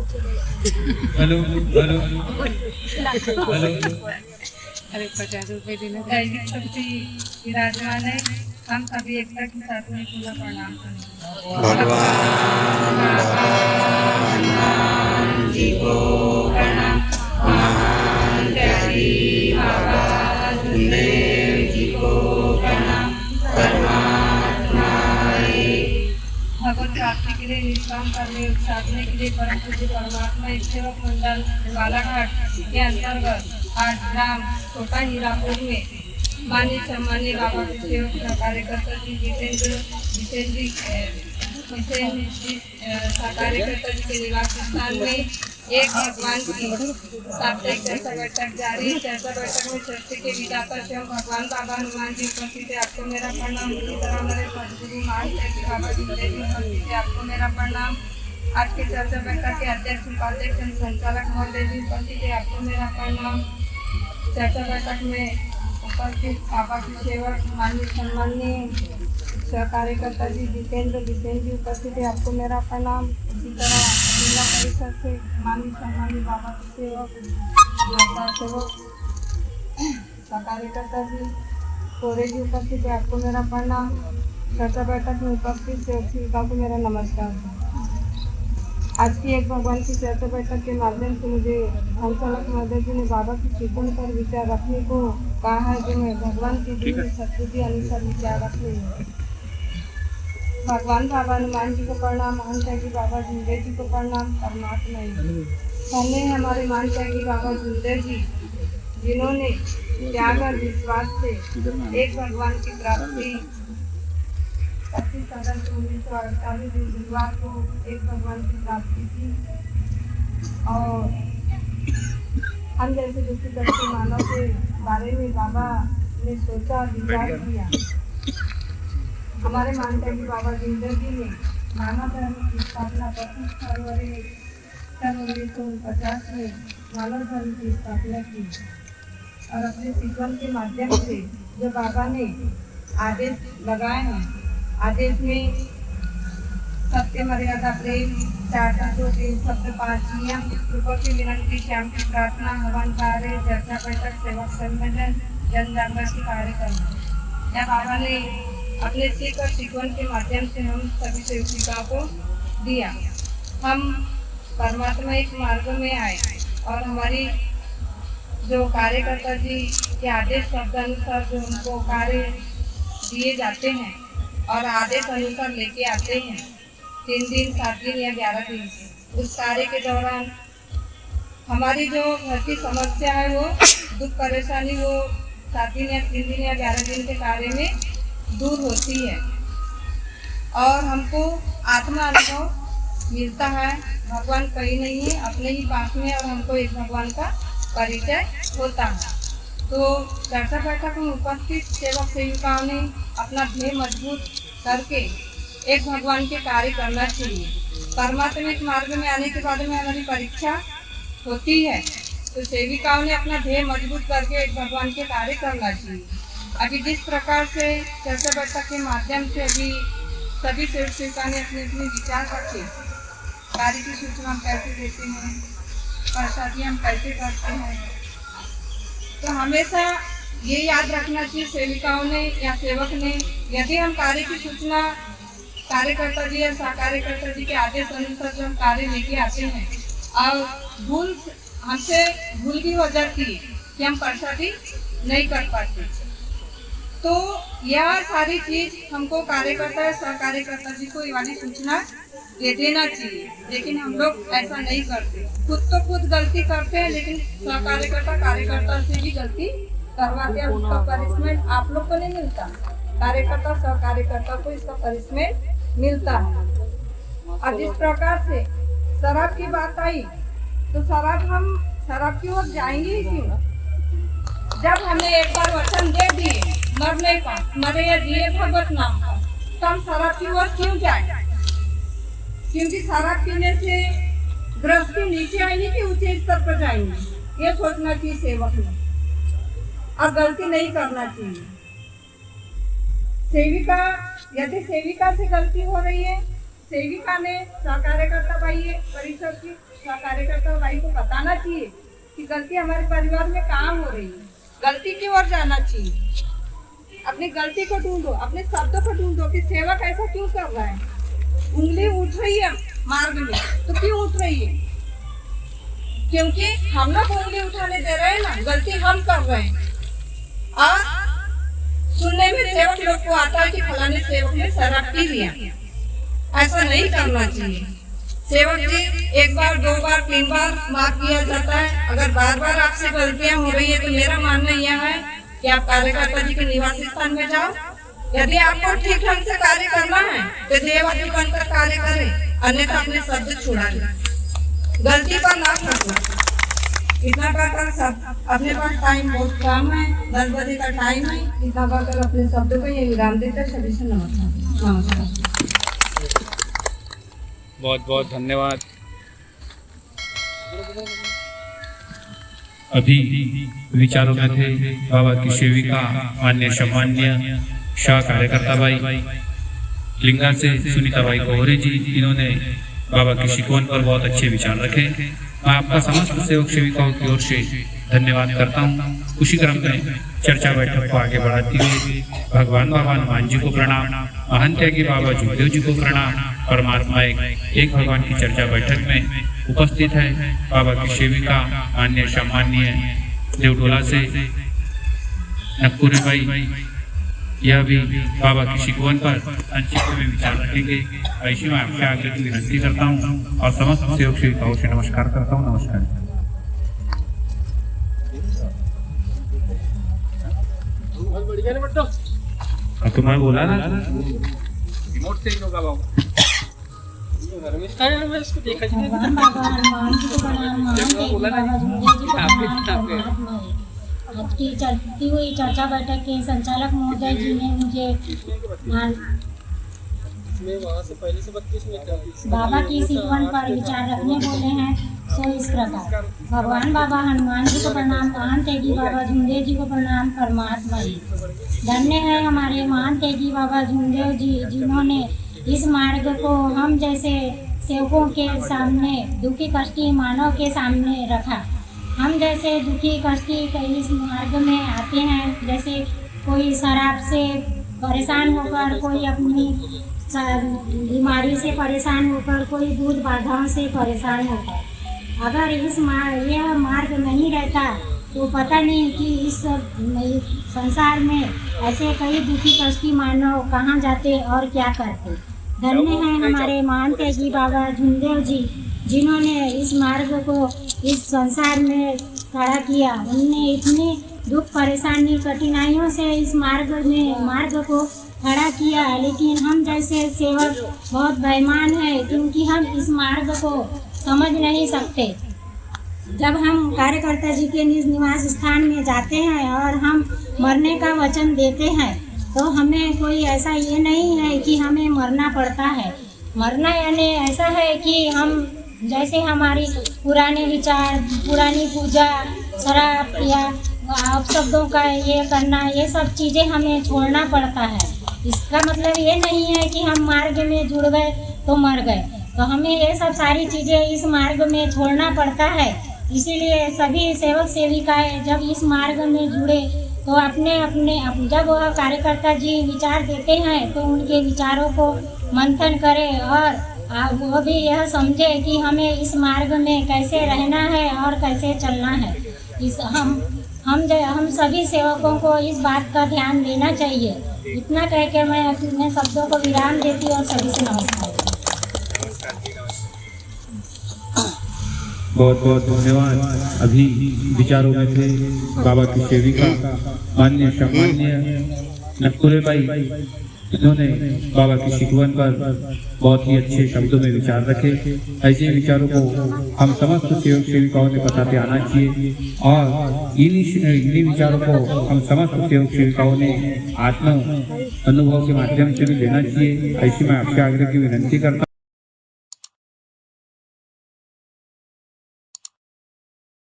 Hello hello hello. अरे 50 रुपए देना दैनिक शक्ति विराजमान है। हम सभी एकता के साथ में पूरा प्रणाम करें। भगवान भगवान जी को प्रणाम। महान त्यागी बाबा धनदेव जी को प्रणाम। परमात्मा भगवत प्राप्ति के लिए निष्काम करने साधने के लिए परम पूज्य परमात्मा सेवक मंडल बालाघाट के अंतर्गत आज ग्राम छोटा हीरापुर में माननीय सम्मानीय बाबा के सेवक कार्यकर्ता जी जितेंद्र कार्यकर्ता जी के निवास स्थान में एक भगवान की साप्ताहिक चर्चा बैठक जारी। चर्चा बैठक में चर्चा के विधाता स्वयं भगवान बाबा हनुमान जी उपस्थित है। आपको मेरा प्रणाम। इसी तरह हमारे सदगुरु महान त्यागी बाबा जी उपस्थित है। आपको मेरा प्रणाम। आज के चर्चा बैठक के अध्यक्ष उपाध्यक्ष संचालक महोदय जी उपस्थित है। आपको मेरा प्रणाम। चर्चा बैठक में उपस्थित बाबा के सेवक माननीय सम्मानीय कार्यकर्ता जी जितेंद्र जी उपस्थित है। आपको मेरा प्रणाम। इसी तरह जिला परिषद से माननीय सम्मानीय बाबा के सेवक कार्यकर्ता जी कोरे जी उपस्थित है। आपको मेरा प्रणाम। चर्चा बैठक में उपस्थित सेवका को मेरा नमस्कार। आज की एक भगवान की चर्चा बैठक के माध्यम से मुझे संचालक महोदय जी ने बाबा की टिप्पणी पर विचार रखने को कहा है, जो मैं भगवान की दी हुई सद्बुद्धि अनुसार विचार रख रही हूँ। भगवान बाबा हनुमान जी को प्रणाम। महान त्यागी बाबा झुंदेव जी को प्रणाम। परमात्मा पहले हमारे महान त्यागी बाबा झुंदेव जी, जिन्होंने त्याग और विश्वास से एक भगवान की प्राप्ति 1948 बुधवार को एक भगवान की प्राप्ति की। और हम जैसे दुखी दृष्टि मानव के बारे में बाबा ने सोचा विचार किया। हमारे महान त्यागी बाबा जिंदगी ने मानव धर्म की स्थापना 25 फरवरी 1949 में मानव धर्म की स्थापना की। और अपने शिकवन के माध्यम से जो बाबा ने आदेश लगाए हैं, आदेश में सत्य, मर्यादा, प्रेम, 4 तत्व, 3 शब्द, 5 नियम, सुबह की विनती, शाम की प्रार्थना, हवन कार्य, चर्चा बैठक, सेवक सम्मेलन, जन जागृति कार्यक्रम, यह बाबा ने अपने सीख और शिकवन के माध्यम से हम सभी सेविकाओं को दिया। हम परमात्मा एक मार्ग में आए और हमारी जो कार्यकर्ता जी के आदेश शब्द अनुसार जो उनको कार्य दिए जाते हैं और आदेश अनुसार लेके आते हैं 3 दिन, 7 दिन या 11 दिन, उस कार्य के दौरान हमारी जो घर की समस्या है, वो दुख परेशानी, वो 7 दिन या 3 दिन या 11 दिन के कार्य में दूर होती है और हमको आत्मा अनुभव मिलता है। भगवान कहीं नहीं है, अपने ही पास में, और हमको एक भगवान का परिचय होता है। तो चर्चा बैठक में उपस्थित सेवक सेविकाओं ने अपना ध्येय मजबूत करके एक भगवान के कार्य करना चाहिए। परमात्मिक मार्ग में आने के बाद में हमारी परीक्षा होती है, तो सेविकाओं ने अपना ध्येय मजबूत करके एक भगवान के कार्य करना चाहिए। अभी जिस प्रकार से चर्चा बैठक के माध्यम से अभी सभी सेवक सेविका ने अपने अपने विचार रखे, कार्य की सूचना हम कैसे देते हैं, प्रसादी हम कैसे करते हैं, तो हमेशा ये याद रखना चाहिए सेविकाओं ने या सेवक ने, यदि हम कार्य की सूचना कार्यकर्ता जी या कार्यकर्ता जी के आदेश अनुसार जो हम कार्य लेके आते हैं और हमसे भूल भी हो जाती है कि हम प्रसादी नहीं कर पाते, तो यह सारी चीज हमको कार्यकर्ता या सहकार्यकर्ता जी को ये वाली सूचना दे देना चाहिए। लेकिन हम लोग ऐसा नहीं करते, खुद गलती करते हैं, लेकिन सहकार्यकर्ता कार्यकर्ता से भी गलती करवाते हैं। उसका पनिशमेंट आप लोग को नहीं मिलता, कार्यकर्ता सहकार्यकर्ता को इसका पनिशमेंट मिलता है। और जिस प्रकार से शराब की बात आई, तो शराब की ओर जाएंगे ही क्यों? जब हमने एक बार वचन दे दिए मरने का, मरे या जिए भगवत नाम का, तो हम शराब की ओर क्यों जाए? क्योंकि शराब पीने से गृहस्थी नीचे आएगी कि ऊंचे स्तर पर जाएंगे, ये सोचना चाहिए सेवक ने, और गलती नहीं करना चाहिए। सेविका, यदि सेविका से गलती हो रही है सेविका ने सहकार्यकर्ता परिषद की सहकार्यकर्ता भाई को बताना चाहिए कि गलती हमारे परिवार में कहाँ हो रही है, गलती की ओर जाना चाहिए। अपनी गलती को ढूंढो, अपने शब्दों को ढूंढो कि सेवक ऐसा क्यों कर रहा है। उंगली उठ रही है मार्ग में तो क्यों उठ रही है? क्योंकि हम लोग उंगली उठाने दे रहे हैं ना, गलती हम कर रहे हैं। और सुनने में सेवक लोग को आता है कि फलाने सेवक ने शराब पी लिया, ऐसा नहीं करना चाहिए। सेवक जी एक बार, दो बार, 3 बार माफ किया जाता है। अगर बार बार आपसे गलतियां हो रही है तो मेरा मानना यह है कि आप कार्यकर्ता जी के निवास स्थान में जाओ। यदि आपको ठीक ढंग से कार्य करना है तो देवादी बनकर कार्य करें, अन्यथा अपने शब्द छुड़ा लें, गलती पर ना करना। इतना कहकर सब अपने पास टाइम बहुत कम है, 10 बजे का टाइम है। इतना कहकर अपने शब्दों को ये विराम देकर सभी से नमस्कार। बहुत बहुत धन्यवाद। अभी विचारों में थे बाबा की सेविका मान्य सम्मान्य शाह कार्यकर्ता भाई लिंगा से सुनीता भाई कोहरे जी, इन्होंने बाबा की शिकवन पर बहुत अच्छे विचार रखे। मैं आपका समस्त सेवक सेविकाओं की ओर से धन्यवाद करता हूँ। उसी क्रम में चर्चा बैठक को आगे बढ़ाते हुए भगवान बाबा हनुमान जी को प्रणाम, महंत त्यागी बाबा जुगदेव जी को प्रणाम। परमात्मा एक भगवान की चर्चा बैठक में उपस्थित है बाबा की सेविका मान्य सम्मान्य देवटोला से नक्कुरे भाई, यह भी बाबा की शिकवन पर संक्षिप्त में विचार रखेंगे। ऐसी मैं आपसे आगे की विनती करता हूँ और समस्त सेवक सेविकाओं से नमस्कार करता हूँ। नमस्कार। तो मैं बोला ना रिमोट से ही होगा बाबू। इसको देखा जी आज की चलती हुई चर्चा बैठक के संचालक महोदय जी ने मुझे बाबा की शिकवन पर विचार रखने बोले हैं। सो इस प्रकार भगवान बाबा हनुमान जी को प्रणाम, महान तेगी बाबा झुंदेव जी को प्रणाम। परमात्मा जी धन्य है हमारे महान तेगी बाबा झुंदेव जी, जिन्होंने इस मार्ग को हम जैसे सेवकों के सामने, दुखी कष्टी मानव के सामने रखा। हम जैसे दुखी कष्टी इस मार्ग में आते हैं, जैसे कोई शराब से परेशान होकर, कोई अपनी बीमारी से परेशान होकर, कोई दूध बाधाओं से परेशान होकर, अगर यह मार्ग नहीं रहता तो पता नहीं कि इस संसार में ऐसे कई दुखी कष्टी मानव कहाँ जाते और क्या करते। धन्य हैं हमारे महान तेगी बाबा झुंदेव जी, जिन्होंने इस मार्ग को इस संसार में खड़ा किया। उनने इतनी दुख परेशानी कठिनाइयों से इस मार्ग को खड़ा किया, लेकिन हम जैसे सेवक बहुत बेईमान हैं, क्योंकि हम इस मार्ग को समझ नहीं सकते। जब हम कार्यकर्ता जी के निज निवास स्थान में जाते हैं और हम मरने का वचन देते हैं, तो हमें कोई ऐसा ये नहीं है कि हमें मरना पड़ता है। मरना यानी ऐसा है कि हम जैसे हमारी पुराने विचार, पुरानी पूजा, शराब या अपशब्दों का ये करना, ये सब चीज़ें हमें छोड़ना पड़ता है। इसका मतलब ये नहीं है कि हम मार्ग में जुड़ गए तो मर गए, तो हमें ये सब सारी चीज़ें इस मार्ग में छोड़ना पड़ता है। इसीलिए सभी सेवक सेविकाएं जब इस मार्ग में जुड़े तो अपने जब वह कार्यकर्ता जी विचार देते हैं तो उनके विचारों को मंथन करें और वो भी यह समझे कि हमें इस मार्ग में कैसे रहना है और कैसे चलना है। हम सभी सेवकों को इस बात का ध्यान देना चाहिए। इतना कह के मैं अपने शब्दों को विराम देती और सभी से नमस्कार। बहुत बहुत धन्यवाद। अभी विचारों में थे बाबा की सेविका मान्य सम्मान्य नक्कुरे भाई, इन्होंने बाबा की शिकवन पर बहुत ही अच्छे शब्दों में विचार रखे। ऐसे विचारों को हम समस्त सेवक सेविकाओं ने बताते आना चाहिए और इन्हीं विचारों को हम समस्त सेवक सेविकाओं ने आत्म अनुभव के माध्यम से भी लेना चाहिए। ऐसी मैं आपसे आग्रह की विनती करता हूँ।